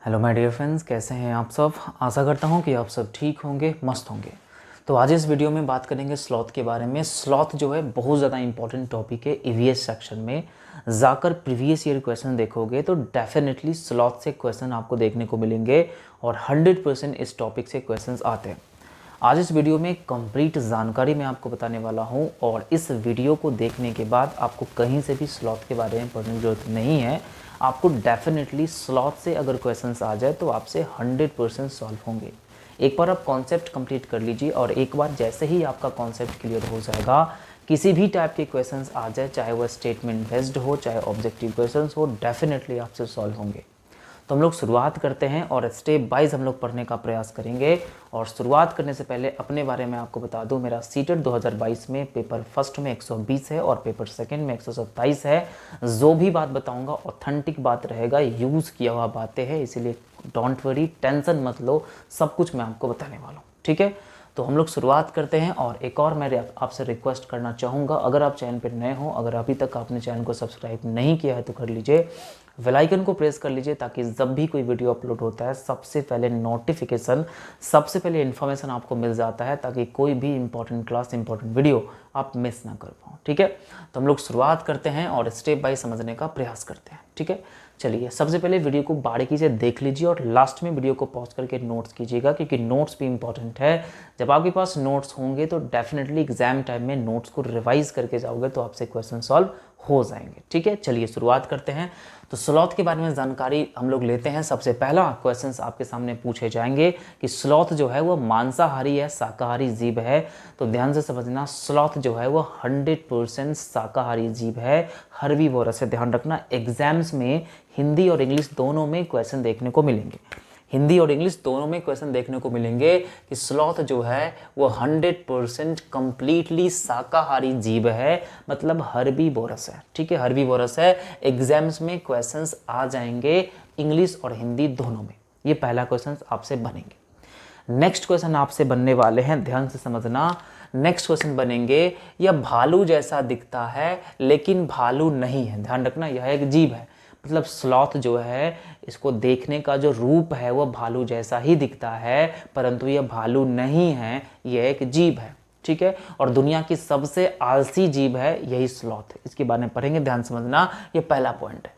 Hello my dear friends, कैसे हैं आप सब। आशा करता हूं कि आप सब ठीक होंगे, मस्त होंगे। तो आज इस वीडियो में बात करेंगे स्लॉथ के बारे में। स्लॉथ जो है बहुत ज़्यादा इंपॉर्टेंट टॉपिक है। ईवीएस सेक्शन में जाकर प्रीवियस ईयर क्वेश्चन देखोगे तो डेफिनेटली स्लॉथ से क्वेश्चन आपको देखने को मिलेंगे और 100% इस टॉपिक से क्वेश्चन आते हैं। आज इस वीडियो में कंप्लीट जानकारी मैं आपको बताने वाला हूं और इस वीडियो को देखने के बाद आपको कहीं से भी स्लॉथ के बारे में पढ़ने की ज़रूरत नहीं है। आपको डेफिनेटली स्लॉथ से अगर क्वेश्चंस आ जाए तो आपसे 100% सॉल्व होंगे। एक बार आप कॉन्सेप्ट कंप्लीट कर लीजिए और एक बार जैसे ही आपका कॉन्सेप्ट क्लियर हो जाएगा, किसी भी टाइप के क्वेश्चंस आ जाए, चाहे वह स्टेटमेंट बेस्ड हो चाहे ऑब्जेक्टिव क्वेश्चंस हो, डेफिनेटली आपसे सॉल्व होंगे। तो हम लोग शुरुआत करते हैं और स्टेप वाइज हम लोग पढ़ने का प्रयास करेंगे। और शुरुआत करने से पहले अपने बारे में आपको बता दूं, मेरा सीटेट 2022 में पेपर फर्स्ट में 120 है और पेपर सेकंड में 127 है। जो भी बात बताऊंगा ऑथेंटिक बात रहेगा, यूज़ किया हुआ बातें हैं, इसीलिए डोंट वरी, टेंशन मत लो, सब कुछ मैं आपको बताने वाला हूँ, ठीक है। तो हम लोग शुरुआत करते हैं। और एक और मैं आपसे रिक्वेस्ट करना चाहूँगा, अगर आप चैनल पर नए हो, अगर अभी तक आपने चैनल को सब्सक्राइब नहीं किया है तो कर लीजिए, बेल आइकन को प्रेस कर लीजिए, ताकि जब भी कोई वीडियो अपलोड होता है सबसे पहले नोटिफिकेशन, सबसे पहले इन्फॉर्मेशन आपको मिल जाता है, ताकि कोई भी इंपॉर्टेंट क्लास, इंपॉर्टेंट वीडियो आप मिस ना कर पाओ, ठीक है। तो हम लोग शुरुआत करते हैं और स्टेप बाय समझने का प्रयास करते हैं, ठीक है। चलिए, सबसे पहले वीडियो को बारीकी से देख लीजिए और लास्ट में वीडियो को पॉज करके नोट्स कीजिएगा, क्योंकि नोट्स भी इंपॉर्टेंट है। जब आपके पास नोट्स होंगे तो डेफिनेटली एग्जाम टाइम में नोट्स को रिवाइज करके जाओगे तो आपसे क्वेश्चन सॉल्व हो जाएंगे, ठीक है। चलिए शुरुआत करते हैं। तो स्लॉथ के बारे में जानकारी हम लोग लेते हैं। सबसे पहला क्वेश्चन आपके सामने पूछे जाएंगे कि स्लॉथ जो है वो मांसाहारी है, शाकाहारी जीव है। तो ध्यान से समझना, स्लॉथ जो है वो 100% शाकाहारी जीव है, हर्बीवोरस है। ध्यान रखना, एग्जाम्स में हिंदी और इंग्लिश दोनों में क्वेश्चन देखने को मिलेंगे। हिंदी और इंग्लिश दोनों में क्वेश्चन देखने को मिलेंगे कि स्लॉथ जो है वो 100% कंप्लीटली शाकाहारी जीव है, मतलब हर्बीवोरस है, ठीक है, हर्बीवोरस है। एग्जाम्स में क्वेश्चंस आ जाएंगे इंग्लिश और हिंदी दोनों में। ये पहला क्वेश्चन आपसे बनेंगे। नेक्स्ट क्वेश्चन आपसे बनने वाले हैं, ध्यान से समझना। नेक्स्ट क्वेश्चन बनेंगे, यह भालू जैसा दिखता है लेकिन भालू नहीं है। ध्यान रखना, यह एक जीव है, मतलब स्लॉथ जो है इसको देखने का जो रूप है वो भालू जैसा ही दिखता है, परंतु यह भालू नहीं है, यह एक जीव है, ठीक है। और दुनिया की सबसे आलसी जीव है यही स्लॉथ है। इसके बारे में पढ़ेंगे, ध्यान समझना, ये पहला पॉइंट है।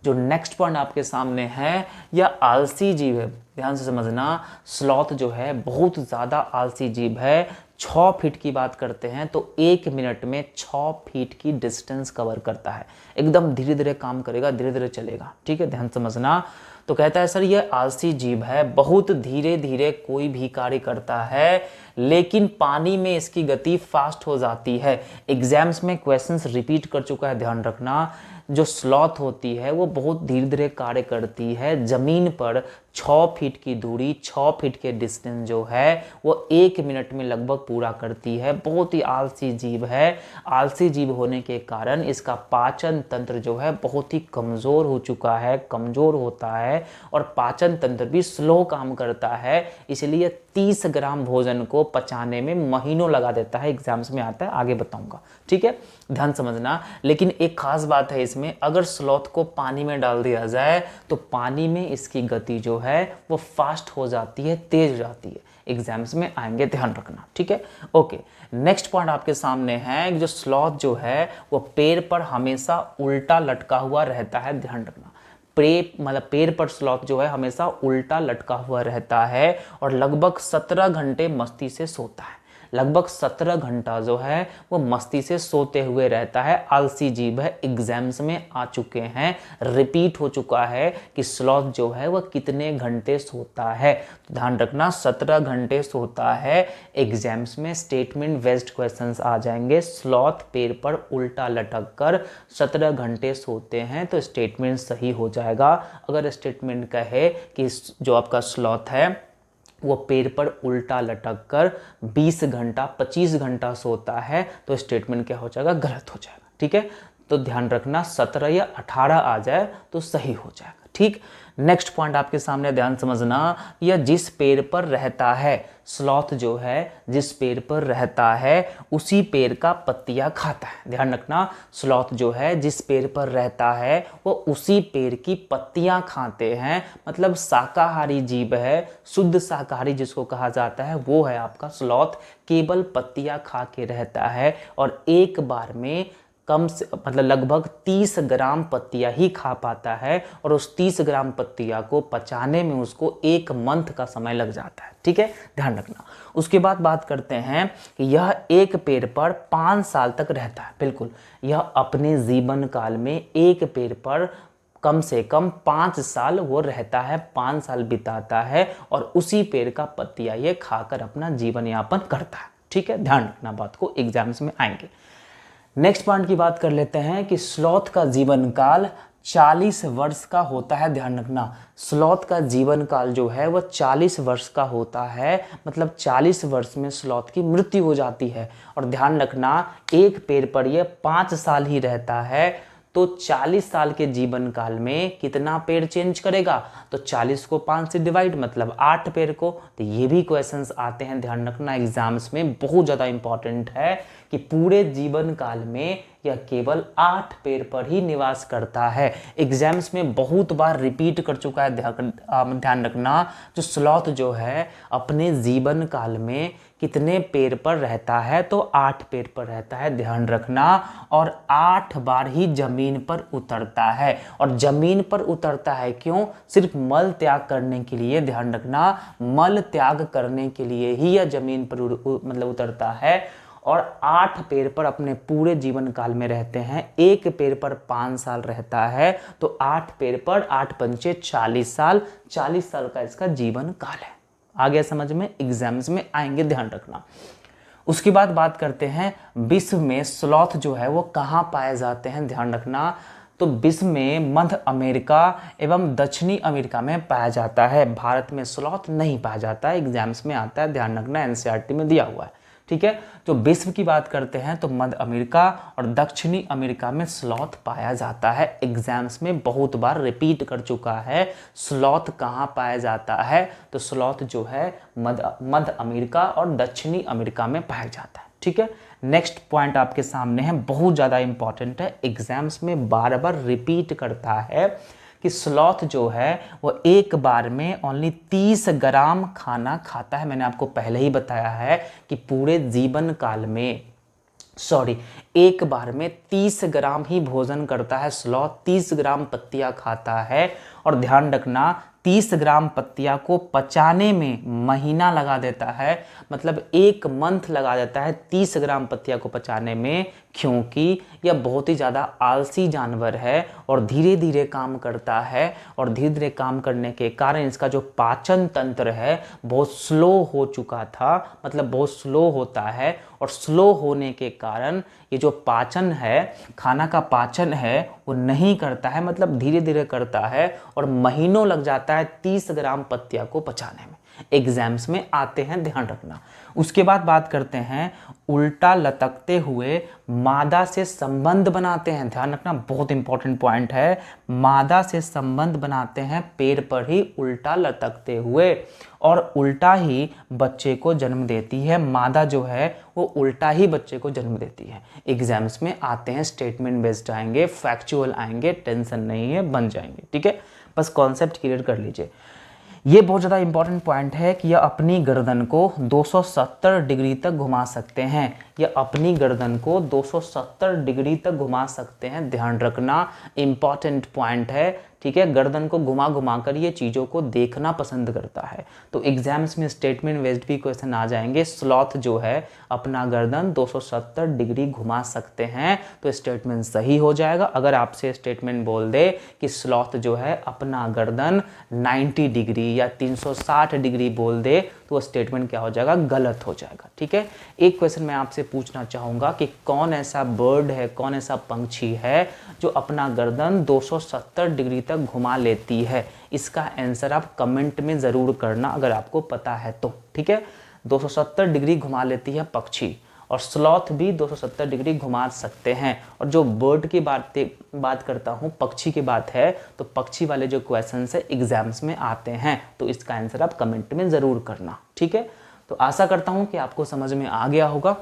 जो नेक्स्ट पॉइंट आपके सामने है, यह आलसी जीव है। ध्यान से समझना, स्लॉथ जो है बहुत ज़्यादा आलसी जीव है। 6 फीट की बात करते हैं तो 1 मिनट में 6 फीट की डिस्टेंस कवर करता है। एकदम धीरे धीरे काम करेगा, धीरे धीरे चलेगा, ठीक है, ध्यान समझना। तो कहता है सर ये आलसी जीव है, बहुत धीरे धीरे कोई भी कार्य करता है, लेकिन पानी में इसकी गति फास्ट हो जाती है। एग्जाम्स में क्वेश्चंस रिपीट कर चुका है, ध्यान रखना। जो स्लॉथ होती है वो बहुत धीरे धीरे कार्य करती है। जमीन पर 6 फीट की दूरी, 6 फीट के डिस्टेंस जो है वो 1 मिनट में लगभग पूरा करती है। बहुत ही आलसी जीव है। आलसी जीव होने के कारण इसका पाचन तंत्र जो है बहुत ही कमज़ोर हो चुका है, कमज़ोर होता है, और पाचन तंत्र भी स्लो काम करता है। इसलिए 30 ग्राम भोजन को पचाने में महीनों लगा देता है। एग्जाम्स में आता है, आगे बताऊंगा, ठीक है, ध्यान समझना। लेकिन एक खास बात है इसमें, अगर स्लॉथ को पानी में डाल दिया जाए तो पानी में इसकी गति जो है वो फास्ट हो जाती है, तेज हो जाती है। एग्जाम्स में आएंगे, ध्यान रखना, ठीक है, ओके। नेक्स्ट पॉइंट आपके सामने है, जो स्लॉथ जो है वो पेड़ पर हमेशा उल्टा लटका हुआ रहता है। ध्यान रखना, पेड़ पर स्लॉथ जो है हमेशा उल्टा लटका हुआ रहता है और लगभग 17 घंटे मस्ती से सोता है। लगभग 17 घंटा जो है वो मस्ती से सोते हुए रहता है। आलसी जीव है, एग्जाम्स में आ चुके हैं, रिपीट हो चुका है कि स्लॉथ जो है वो कितने घंटे सोता है। तो ध्यान रखना, 17 घंटे सोता है। एग्जाम्स में स्टेटमेंट बेस्ड क्वेश्चंस आ जाएंगे। स्लॉथ पेड़ पर उल्टा लटक कर 17 घंटे सोते हैं तो स्टेटमेंट सही हो जाएगा। अगर स्टेटमेंट कहे कि जो आपका स्लॉथ है वो पेड़ पर उल्टा लटक कर 20 घंटा 25 घंटा सोता है तो स्टेटमेंट क्या हो जाएगा, गलत हो जाएगा, ठीक है। तो ध्यान रखना, 17 या 18 आ जाए तो सही हो जाएगा, ठीक। नेक्स्ट पॉइंट आपके सामने ध्यान समझना, यह जिस पेड़ पर रहता है, स्लॉथ जो है जिस पेड़ पर रहता है उसी पेड़ का पत्तियां खाता है। ध्यान रखना, स्लॉथ जो है जिस पेड़ पर रहता है वो उसी पेड़ की पत्तियां खाते हैं, मतलब शाकाहारी जीव है, शुद्ध शाकाहारी जिसको कहा जाता है वो है आपका स्लॉथ। केवल पत्तियां खा के रहता है और एक बार में कम से मतलब लगभग 30 ग्राम पत्तियां ही खा पाता है और उस 30 ग्राम पत्तियां को पचाने में उसको 1 मंथ का समय लग जाता है। ठीक है, ध्यान रखना। उसके बाद बात करते हैं कि यह एक पेड़ पर 5 साल तक रहता है। बिल्कुल, यह अपने जीवन काल में एक पेड़ पर कम से कम 5 साल वो रहता है, 5 साल बिताता है और उसी पेड़ का पत्तियां ये खाकर अपना जीवन यापन करता है। ठीक है, ध्यान रखना बात को, एग्जाम्स में आएंगे। नेक्स्ट पॉइंट की बात कर लेते हैं कि स्लॉथ का जीवन काल 40 वर्ष का होता है। ध्यान रखना, स्लॉथ का जीवन काल जो है वह 40 वर्ष का होता है, मतलब 40 वर्ष में स्लॉथ की मृत्यु हो जाती है। और ध्यान रखना, एक पेड़ पर यह 5 साल ही रहता है, तो 40 साल के जीवन काल में कितना पेड़ चेंज करेगा, तो 40 को 5 से डिवाइड मतलब 8 पेड़ को। तो ये भी क्वेश्चंस आते हैं, ध्यान रखना एग्जाम्स में, बहुत ज़्यादा इंपॉर्टेंट है कि पूरे जीवन काल में यह केवल 8 पेड़ पर ही निवास करता है। एग्जाम्स में बहुत बार रिपीट कर चुका है, ध्यान रखना, जो स्लॉथ जो है अपने जीवन काल में कितने पेड़ पर रहता है, तो 8 पेड़ पर रहता है, ध्यान रखना। और 8 बार ही जमीन पर उतरता है। और जमीन पर उतरता है क्यों? सिर्फ मल त्याग करने के लिए। ध्यान रखना, मल त्याग करने के लिए ही यह जमीन पर मतलब उतरता है। और 8 पेड़ पर अपने पूरे जीवन काल में रहते हैं, एक पेड़ पर 5 साल रहता है, तो 8 पेड़ पर 8 पंचे 40 साल, 40 साल का इसका जीवन काल है। आ गया समझ में, एग्जाम्स में आएंगे, ध्यान रखना। उसके बाद बात करते हैं विश्व में स्लॉथ जो है वो कहाँ पाए जाते हैं। ध्यान रखना, तो विश्व में मध्य अमेरिका एवं दक्षिणी अमेरिका में पाया जाता है। भारत में स्लॉथ नहीं पाया जाता है, एग्जाम्स में आता है, ध्यान रखना, एनसीईआरटी में दिया हुआ है। ठीक है, तो विश्व की बात करते हैं तो मध्य अमेरिका और दक्षिणी अमेरिका में स्लॉथ पाया जाता है। एग्जाम्स में बहुत बार रिपीट कर चुका है, स्लॉथ कहाँ पाया जाता है, तो स्लॉथ जो है मध्य अमेरिका और दक्षिणी अमेरिका में पाया जाता है। ठीक है, नेक्स्ट पॉइंट आपके सामने है, बहुत ज़्यादा इंपॉर्टेंट है, एग्जाम्स में बार बार रिपीट करता है कि स्लॉथ जो है वो एक बार में ओनली 30 ग्राम खाना खाता है। मैंने आपको पहले ही बताया है कि पूरे जीवन काल में एक बार में 30 ग्राम ही भोजन करता है स्लॉथ, 30 ग्राम पत्तियां खाता है। और ध्यान रखना, 30 ग्राम पत्तियां को पचाने में महीना लगा देता है, मतलब 1 मंथ लगा देता है 30 ग्राम पत्तियां को पचाने में, क्योंकि यह बहुत ही ज़्यादा आलसी जानवर है और धीरे धीरे काम करता है। और धीरे धीरे काम करने के कारण इसका जो पाचन तंत्र है बहुत स्लो हो चुका था, मतलब बहुत स्लो होता है। और स्लो होने के कारण ये जो पाचन है, खाना का पाचन है, वो नहीं करता है, मतलब धीरे धीरे करता है और महीनों लग जाता है 30 ग्राम पत्तियां को पचाने में। एग्जाम्स में आते हैं, ध्यान रखना। उसके बाद बात करते हैं उल्टा लटकते हुए मादा से संबंध बनाते हैं। ध्यान रखना, बहुत इंपॉर्टेंट पॉइंट है, मादा से संबंध बनाते हैं पेड़ पर ही उल्टा लटकते हुए, और उल्टा ही बच्चे को जन्म देती है। मादा जो है वो उल्टा ही बच्चे को जन्म देती है। एग्जाम्स में आते हैं, स्टेटमेंट बेस्ड आएंगे, फैक्चुअल आएंगे, टेंशन नहीं है, बन जाएंगे। ठीक है, बस कॉन्सेप्ट क्लियर कर लीजिए। ये बहुत ज़्यादा इंपॉर्टेंट पॉइंट है कि यह अपनी गर्दन को 270 डिग्री तक घुमा सकते हैं। यह अपनी गर्दन को 270 डिग्री तक घुमा सकते हैं, ध्यान रखना, इंपॉर्टेंट पॉइंट है। ठीक है, गर्दन को घुमा घुमा कर ये चीज़ों को देखना पसंद करता है। तो एग्जाम्स में स्टेटमेंट बेस्ड भी क्वेश्चन आ जाएंगे। स्लॉथ जो है अपना गर्दन 270 डिग्री घुमा सकते हैं, तो स्टेटमेंट सही हो जाएगा। अगर आपसे स्टेटमेंट बोल दे कि स्लॉथ जो है अपना गर्दन 90 डिग्री या 360 डिग्री बोल दे, तो वो स्टेटमेंट क्या हो जाएगा? गलत हो जाएगा। ठीक है, एक क्वेश्चन मैं आपसे पूछना चाहूँगा कि कौन ऐसा बर्ड है, कौन ऐसा पंछी है जो अपना गर्दन 270 डिग्री तक घुमा लेती है? इसका आंसर आप कमेंट में ज़रूर करना अगर आपको पता है तो। ठीक है, 270 डिग्री घुमा लेती है पक्षी, और स्लॉथ भी 270 डिग्री घुमा सकते हैं। और जो बर्ड की बात करता हूँ, पक्षी की बात है, तो पक्षी वाले जो क्वेश्चन है एग्जाम्स में आते हैं, तो इसका आंसर आप कमेंट में ज़रूर करना, ठीक है। तो आशा करता हूँ कि आपको समझ में आ गया होगा,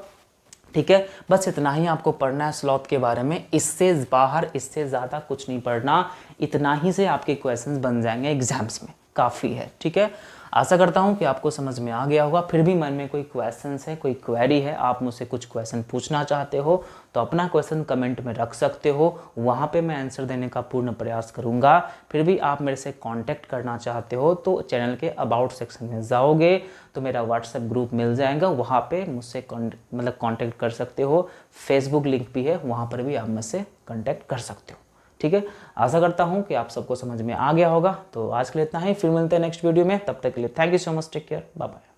ठीक है। बस इतना ही आपको पढ़ना है स्लॉथ के बारे में, इससे बाहर इससे ज़्यादा कुछ नहीं पढ़ना। इतना ही से आपके क्वेश्चंस बन जाएंगे एग्जाम्स में, काफ़ी है, ठीक है। आशा करता हूँ कि आपको समझ में आ गया होगा। फिर भी मन में कोई क्वेश्चंस है, कोई क्वेरी है, आप मुझसे कुछ क्वेश्चन पूछना चाहते हो, तो अपना क्वेश्चन कमेंट में रख सकते हो, वहाँ पे मैं आंसर देने का पूर्ण प्रयास करूँगा। फिर भी आप मेरे से कांटेक्ट करना चाहते हो तो चैनल के अबाउट सेक्शन में जाओगे तो मेरा व्हाट्सएप ग्रुप मिल जाएगा, वहाँ पे मुझसे कांटेक्ट कर सकते हो। फेसबुक लिंक भी है, वहाँ पर भी आप मुझसे कांटेक्ट कर सकते हो, ठीक है। आशा करता हूँ कि आप सबको समझ में आ गया होगा। तो आज के लिए इतना ही, फिर मिलते हैं नेक्स्ट वीडियो में, तब तक के लिए thank you so much, take care, bye bye.